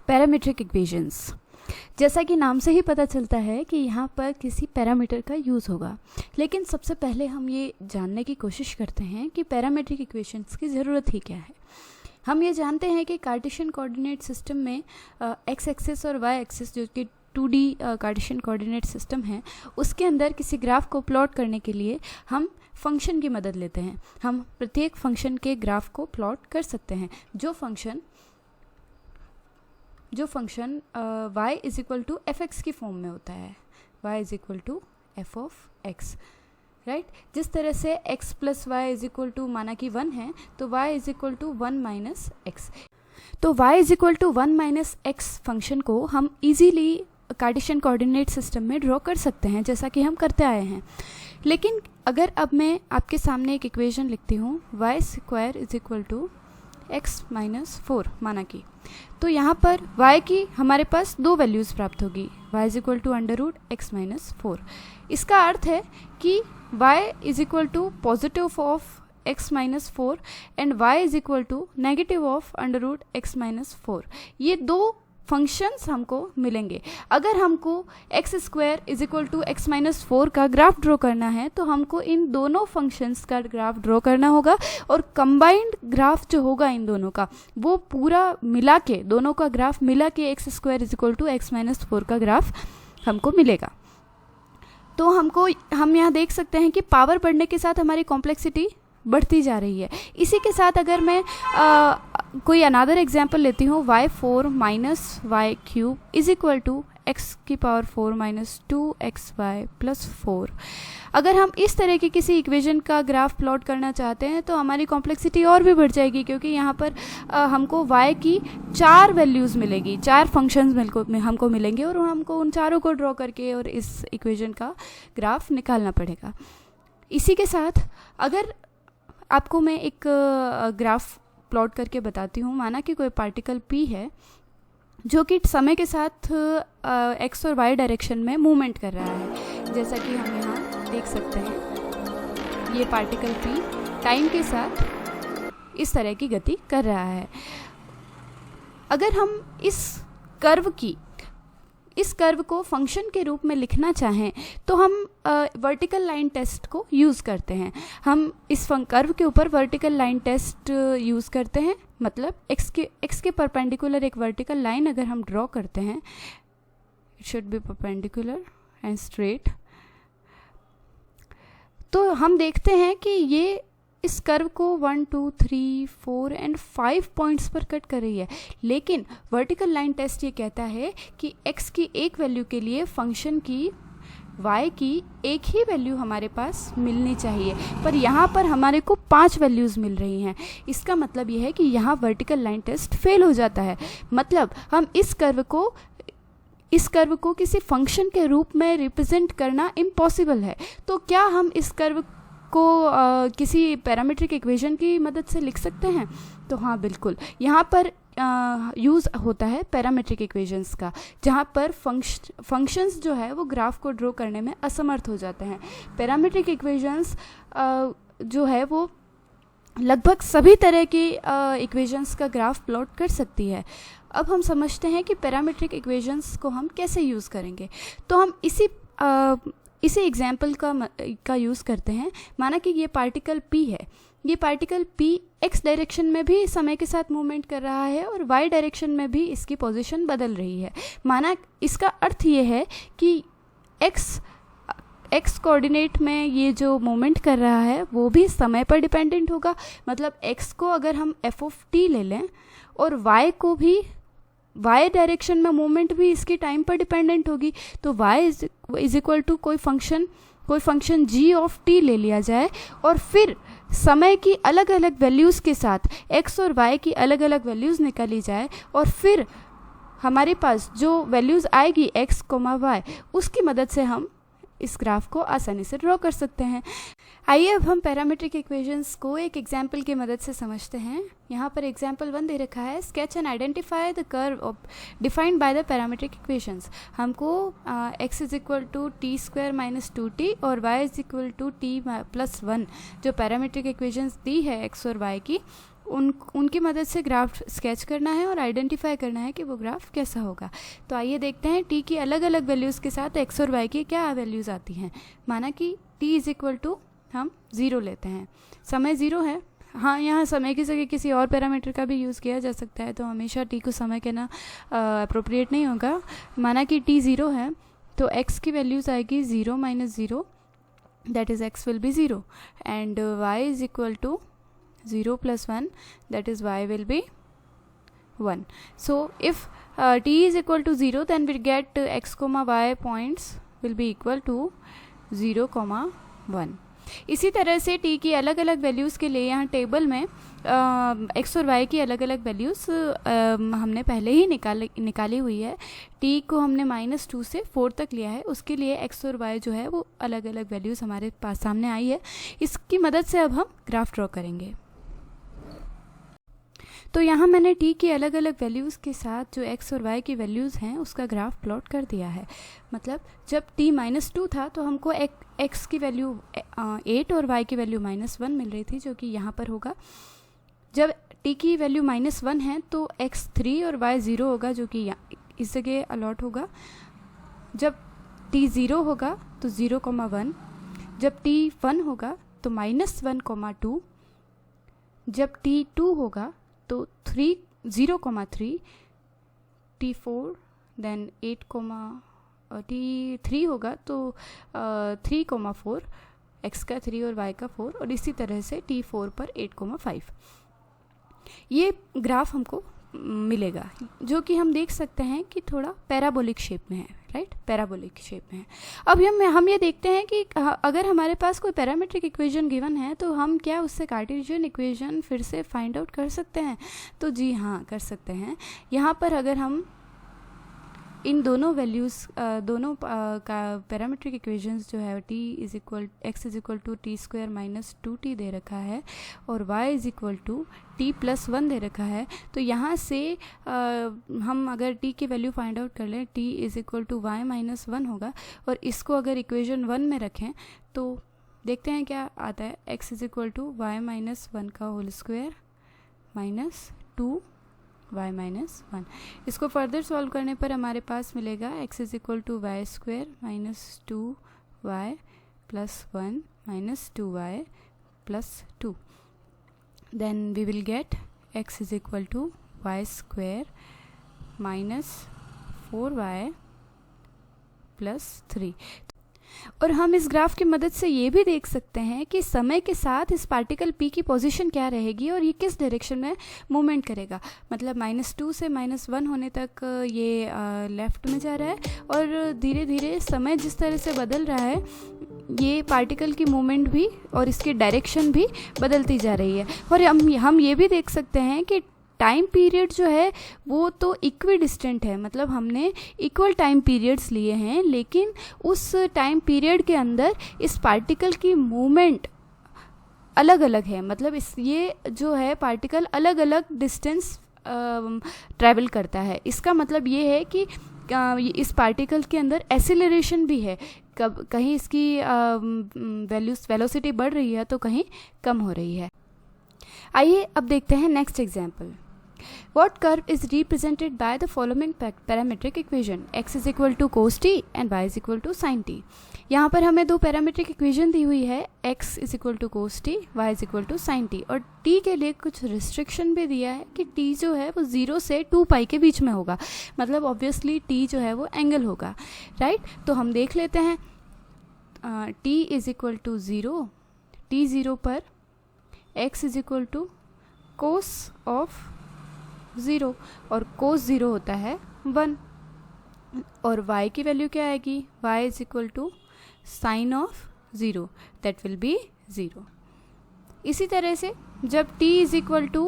Parametric equations. जैसा कि नाम से ही पता चलता है कि यहाँ पर किसी पैरामीटर का यूज़ होगा, लेकिन सबसे पहले हम ये जानने की कोशिश करते हैं कि पैरामीट्रिक इक्वेशंस की ज़रूरत ही क्या है। हम ये जानते हैं कि कार्टेशियन कोऑर्डिनेट सिस्टम में एक्स एक्सिस और वाई एक्सिस, जो कि 2D कार्टेशियन कोऑर्डिनेट सिस्टम है, उसके अंदर किसी ग्राफ को प्लॉट करने के लिए हम फंक्शन की मदद लेते हैं। हम प्रत्येक फंक्शन के ग्राफ को प्लॉट कर सकते हैं। जो function y is equal to F X की फॉर्म में होता है, y is equal to F of X, right. जिस तरह से x plus Y is equal to माना कि 1 है, तो y is equal to 1 minus X. तो y is equal to 1 minus X function को हम इजीली कार्टेशियन कोऑर्डिनेट सिस्टम में ड्रॉ कर सकते हैं, जैसा कि हम करते आए हैं। लेकिन अगर अब मैं आपके सामने एक इक्वेशन लिखती हूँ, Y square is equal to X minus 4 माना कि, तो यहाँ पर y की हमारे पास दो वैल्यूज़ प्राप्त होगी, y is equal to under root X minus 4। इसका अर्थ है कि y is equal to positive of x minus 4 and y is equal to negative of under root X minus 4। ये दो फंक्शंस हमको मिलेंगे। अगर हमको X square is equal to X minus 4 का ग्राफ ड्रॉ करना है, तो हमको इन दोनों फंक्शंस का ग्राफ ड्रॉ करना होगा, और कंबाइंड ग्राफ जो होगा इन दोनों का, वो पूरा मिला के, दोनों का ग्राफ मिला के X square is equal to X minus 4 का ग्राफ हमको मिलेगा। तो हम यहाँ देख सकते हैं कि पावर बढ़ने के साथ हमारी कॉम्प्लेक्सिटी बढ़ती जा रही है। इसी के साथ अगर मैं कोई अनदर एग्जाम्पल लेती हूँ, y4 minus Y cube is equal to X की पावर 4 माइनस 2xy प्लस 4। अगर हम इस तरह की किसी इक्वेशन का ग्राफ प्लॉट करना चाहते हैं, तो हमारी कॉम्प्लेक्सिटी और भी बढ़ जाएगी, क्योंकि यहाँ पर हमको y की 4 वैल्यूज़ मिलेगी, 4 फंक्शंस हमको मिलेंगे, और हमको उन चारों को ड्रॉ करके और इस इक्वेशन का ग्राफ निकालना पड़ेगा। इसी के साथ अगर आपको मैं एक ग्राफ प्लॉट करके बताती हूँ। माना कि कोई पार्टिकल P है जो कि समय के साथ x और y डायरेक्शन में मूवमेंट कर रहा है, जैसा कि हम यहाँ देख सकते हैं। ये पार्टिकल P टाइम के साथ इस तरह की गति कर रहा है। अगर हम इस कर्व को फंक्शन के रूप में लिखना चाहें, तो हम वर्टिकल लाइन टेस्ट को यूज़ करते हैं। हम इस कर्व के ऊपर वर्टिकल लाइन टेस्ट यूज़ करते हैं, मतलब x के परपेंडिकुलर एक वर्टिकल लाइन अगर हम ड्रॉ करते हैं, it should be perpendicular and straight, तो हम देखते हैं कि ये इस कर्व को 1 2 3 4 एंड 5 पॉइंट्स पर कट कर रही है। लेकिन वर्टिकल लाइन टेस्ट ये कहता है कि x की एक वैल्यू के लिए फंक्शन की y की एक ही वैल्यू हमारे पास मिलनी चाहिए, पर यहाँ पर हमारे को 5 वैल्यूज़ मिल रही हैं। इसका मतलब ये है कि यहाँ वर्टिकल लाइन टेस्ट फेल हो जाता है। मतलब हम इस कर्व को किसी फंक्शन के रूप में रिप्रेजेंट करना इम्पॉसिबल है। तो क्या हम इस कर्व को किसी पैरामीट्रिक इक्वेशन की मदद से लिख सकते हैं? तो हाँ, बिल्कुल। यहाँ पर यूज़ होता है पैरामीट्रिक इक्वेशंस का, जहाँ पर फंक्शंस जो है वो ग्राफ को ड्रॉ करने में असमर्थ हो जाते हैं। पैरामीट्रिक इक्वेशंस जो है वो लगभग सभी तरह की इक्वेशंस का ग्राफ प्लॉट कर सकती है। अब हम समझते हैं कि पैरामीट्रिक इक्वेशंस को हम कैसे यूज़ करेंगे। तो हम इसी एग्जाम्पल का यूज़ करते हैं। माना कि ये पार्टिकल P है। ये पार्टिकल P x डायरेक्शन में भी समय के साथ मूवमेंट कर रहा है और y डायरेक्शन में भी इसकी पोजीशन बदल रही है। माना इसका अर्थ ये है कि x कोऑर्डिनेट में ये जो मूवमेंट कर रहा है वो भी समय पर डिपेंडेंट होगा। मतलब x को अगर हम f ऑफ t ले लें और y को भी y डायरेक्शन में मूवमेंट भी इसकी टाइम पर डिपेंडेंट होगी, तो y इज इक्वल टू कोई फंक्शन g ऑफ t ले लिया जाए और फिर समय की अलग अलग वैल्यूज़ के साथ x और y की अलग अलग वैल्यूज़ निकाली जाए, और फिर हमारे पास जो वैल्यूज़ आएगी x, y, उसकी मदद से हम इस ग्राफ को आसानी से ड्रॉ कर सकते हैं। आइए अब हम पैरामीट्रिक इक्वेशंस को एक एग्जाम्पल की मदद से समझते हैं। यहाँ पर एग्जाम्पल 1 दे रखा है, sketch and identify the curve defined by the parametric equations. हमको x is equal to T square minus 2t और y is equal to t plus 1 जो पैरामीट्रिक इक्वेशंस दी है x और y की, उनकी मदद से ग्राफ स्केच करना है और आइडेंटिफाई करना है कि वो ग्राफ कैसा होगा। तो आइए देखते हैं टी की अलग अलग वैल्यूज़ के साथ एक्स और वाई की क्या वैल्यूज़ आती हैं। माना कि टी इज़ इक्वल टू हम 0 लेते हैं, समय 0 है। हाँ, यहाँ समय की जगह किसी और पैरामीटर का भी यूज़ किया जा सकता है, तो हमेशा टी को समय कहना अप्रोप्रिएट नहीं होगा। माना कि टी 0 है तो x की वैल्यूज़ आएगी 0 - 0, that is x will be 0, and y is equal to 0 + 1, that is y will be 1. So if t is equal to 0, then we get x, y points will be equal to 0, 1. इसी तरह से t की अलग अलग values के लिए यहाँ table में x और y की अलग अलग वैल्यूज़ हमने पहले ही निकाली हुई है। t को हमने -2 से 4 तक लिया है, उसके लिए x और y जो है वो अलग अलग वैल्यूज़ हमारे पास सामने आई है। इसकी मदद से अब हम ग्राफ ड्रॉ करेंगे। तो यहाँ मैंने t की अलग अलग वैल्यूज़ के साथ जो x और y की वैल्यूज़ हैं उसका ग्राफ प्लॉट कर दिया है। मतलब जब t -2 था तो हमको x की वैल्यू 8 और y की वैल्यू -1 मिल रही थी, जो कि यहाँ पर होगा। जब t की वैल्यू -1 है तो x 3 और y 0 होगा, जो कि इस जगह अलॉट होगा। जब t 0 होगा तो 0, 1। जब t 1 होगा तो -1, 2। जब t 2 होगा तो 0, 3, t 4, देन 8, t 3 होगा तो 3, 4, x का 3 और y का 4, और इसी तरह से t 4 पर 8, 5। ये ग्राफ हमको मिलेगा, जो कि हम देख सकते हैं कि थोड़ा पैराबोलिक शेप में है, राइट, पैराबोलिक शेप में है। अब हम ये देखते हैं कि अगर हमारे पास कोई पैरामीट्रिक इक्वेशन गिवन है तो हम क्या उससे कार्टेशियन इक्वेशन फिर से फाइंड आउट कर सकते हैं? तो जी हाँ, कर सकते हैं। यहाँ पर अगर हम इन दोनों वैल्यूज़ दोनों का पैरामीट्रिक इक्वेशंस जो है x is equal to T square -2t दे रखा है और y is equal to t + 1 दे रखा है, तो यहाँ से हम अगर t की वैल्यू फाइंड आउट कर लें, t is equal to y - 1 होगा, और इसको अगर इक्वेशन 1 में रखें तो देखते हैं क्या आता है। x is equal to y - 1 का होल स्क्वायर -2 y - 1। इसको फर्दर सॉल्व करने पर हमारे पास मिलेगा x is equal to y square -2y + 1 -2y + 2। Then we will get x is equal to y square -4y + 3। और हम इस ग्राफ की मदद से ये भी देख सकते हैं कि समय के साथ इस पार्टिकल p की पोजीशन क्या रहेगी और ये किस डायरेक्शन में मूवमेंट करेगा। मतलब -2 से -1 होने तक ये लेफ़्ट में जा रहा है, और धीरे धीरे समय जिस तरह से बदल रहा है ये पार्टिकल की मूवमेंट भी और इसकी डायरेक्शन भी बदलती जा रही है। और हम ये भी देख सकते हैं कि टाइम पीरियड जो है वो तो इक्वी डिस्टेंट है, मतलब हमने इक्वल टाइम पीरियड्स लिए हैं, लेकिन उस टाइम पीरियड के अंदर इस पार्टिकल की मूवमेंट अलग अलग है। मतलब ये जो है पार्टिकल अलग अलग डिस्टेंस ट्रैवल करता है। इसका मतलब ये है कि इस पार्टिकल के अंदर एसिलरेशन भी है, कहीं इसकी वेलोसिटी बढ़ रही है तो कहीं कम हो रही है। आइए अब देखते हैं next example. What curve is represented by the following parametric equation? x is equal to cos t and y is equal to sin t। यहाँ पर हमें दो पैरामीट्रिक इक्वेशन दी हुई है, x is equal to cos t, y is equal to sin t, और t के लिए कुछ रिस्ट्रिक्शन भी दिया है कि t जो है वो 0 से 2 पाई के बीच में होगा। मतलब ऑब्वियसली t जो है वो एंगल होगा, राइट। तो हम देख लेते हैं t is equal to 0, t 0 पर x is equal to cos of 0, और cos 0 होता है 1, और y की वैल्यू क्या आएगी, y is equal to sine of 0, that will be 0। इसी तरह से जब t is equal to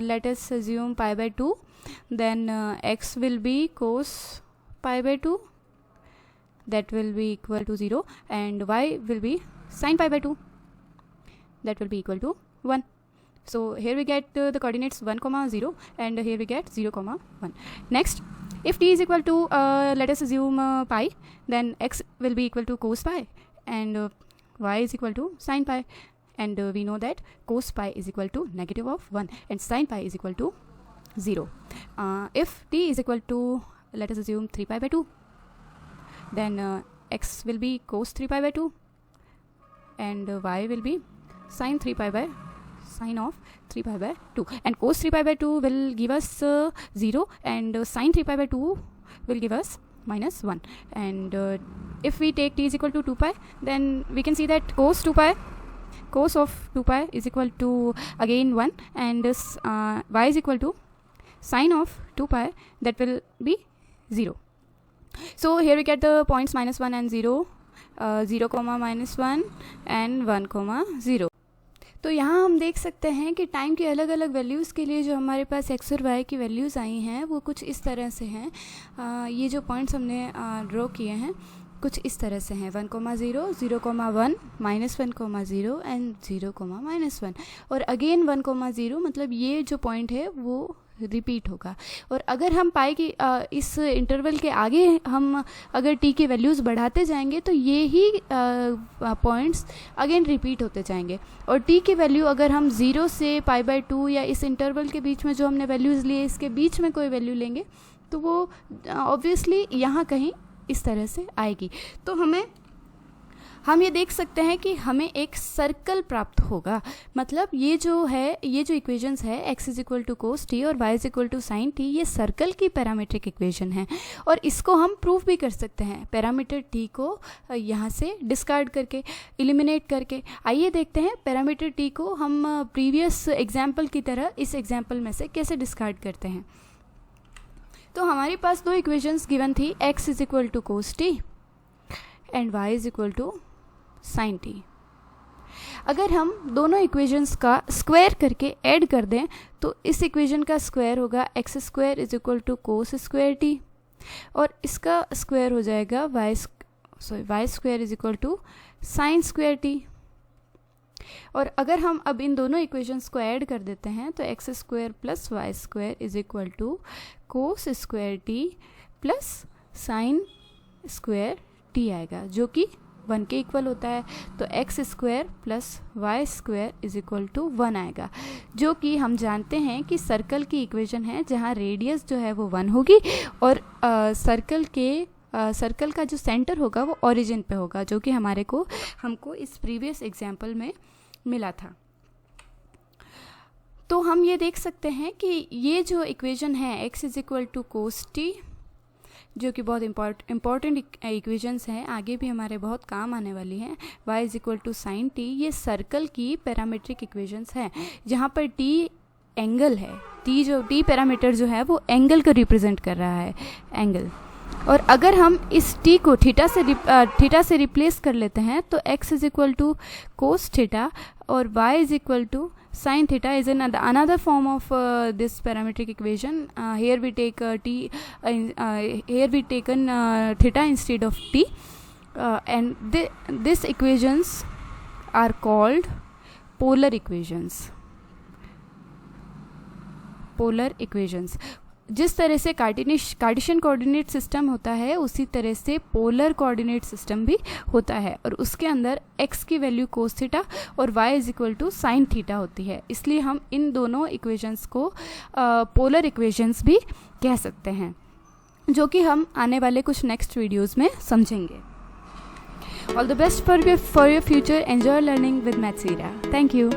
let us assume π/2, then x will be cos π/2, that will be equal to 0, and y will be sin π/2, that will be equal to 1. So here we get the coordinates 1, 0, and here we get 0, 1. Next, if t is equal to let us assume pi, then x will be equal to cos pi and y is equal to sin pi, and we know that cos pi is equal to negative of 1 and sin pi is equal to 0. If t is equal to, let us assume 3 pi by 2, then x will be cos 3 pi by 2 and y will be sin of 3 pi by 2, and cos 3 pi by 2 will give us 0 and sin 3 pi by 2 will give us minus 1. And if we take t is equal to 2 pi, then we can see that cos of 2 pi is equal to again 1, and y is equal to sin of 2 pi, that will be 0. So here we get the points minus 1 and 0, 0 comma minus 1 and 1 comma 0. तो यहाँ हम देख सकते हैं कि time की अलग अलग वैल्यूज़ के लिए जो हमारे पास एक्स और वाई की वैल्यूज़ आई हैं वो कुछ इस तरह से हैं. ये जो पॉइंट्स हमने ड्रॉ किए हैं कुछ इस तरह से हैं, 1 comma 0, 0 comma 1, -1 comma 0 and 0 comma -1, और अगेन 1 कोमा 0, मतलब ये जो पॉइंट है वो रिपीट होगा. और अगर हम पाई कि इस इंटरवल के आगे हम अगर टी की वैल्यूज़ बढ़ाते जाएंगे तो ये ही पॉइंट्स अगेन रिपीट होते जाएंगे. और टी की वैल्यू अगर हम 0 से π/2 या इस इंटरवल के बीच में जो हमने वैल्यूज़ लिए इसके बीच में कोई वैल्यू लेंगे तो वो ऑब्वियसली यहाँ कहीं इस तरह से आएगी. तो हम ये देख सकते हैं कि हमें एक सर्कल प्राप्त होगा. मतलब ये जो इक्वेशंस है x is equal to cos T और y is equal to sine T, ये सर्कल की पैरामीट्रिक इक्वेशन है और इसको हम प्रूव भी कर सकते हैं पैरामीटर t को यहाँ से डिस्कार्ड करके, एलिमिनेट करके. आइए देखते हैं पैरामीटर t को हम प्रीवियस एग्जाम्पल की तरह इस एग्जाम्पल में से कैसे डिस्कार्ड करते हैं. तो हमारे पास दो इक्वेशंस गिवन थी, x is equal to cos T and y is equal to sine T. अगर हम दोनों इक्वेशंस का स्क्वायर करके ऐड कर दें तो इस इक्वेशन का स्क्वायर होगा X square is equal to cos square T और इसका स्क्वायर हो जाएगा Y square is equal to sine square T. और अगर हम अब इन दोनों इक्वेशंस को ऐड कर देते हैं तो X square plus Y square is equal to cos square T plus sine square T आएगा जो कि 1 के इक्वल होता है. तो X square plus Y square is equal to 1 आएगा, जो कि हम जानते हैं कि सर्कल की इक्वेशन है जहाँ रेडियस जो है वो 1 होगी और सर्कल का जो सेंटर होगा वो ओरिजिन पे होगा, जो कि हमको इस प्रीवियस एग्जाम्पल में मिला था. तो हम ये देख सकते हैं कि ये जो इक्वेशन है x is equal to cos T, जो कि बहुत इम्पॉर्टेंट इक्वेशंस हैं, आगे भी हमारे बहुत काम आने वाली हैं. y is equal to sine T, ये सर्कल की पैरामीट्रिक इक्वेशंस हैं जहाँ पर t एंगल है. t पैरामीटर जो है वो एंगल को रिप्रेजेंट कर रहा है, एंगल. और अगर हम इस t को थीटा से रिप्लेस कर लेते हैं तो x is equal to cos theta और y is equal to sin theta is another form of this parametric equation. Here we take theta instead of t, and these equations are called polar equations. जिस तरह से Cartesian coordinate system होता है उसी तरह से polar coordinate system भी होता है और उसके अंदर x की वैल्यू कोस थीटा और y is equal to sine theta होती है. इसलिए हम इन दोनों इक्वेशंस को पोलर इक्वेशंस भी कह सकते हैं, जो कि हम आने वाले कुछ नेक्स्ट वीडियोज़ में समझेंगे. All the best for your future. Enjoy learning with maths era. Thank you.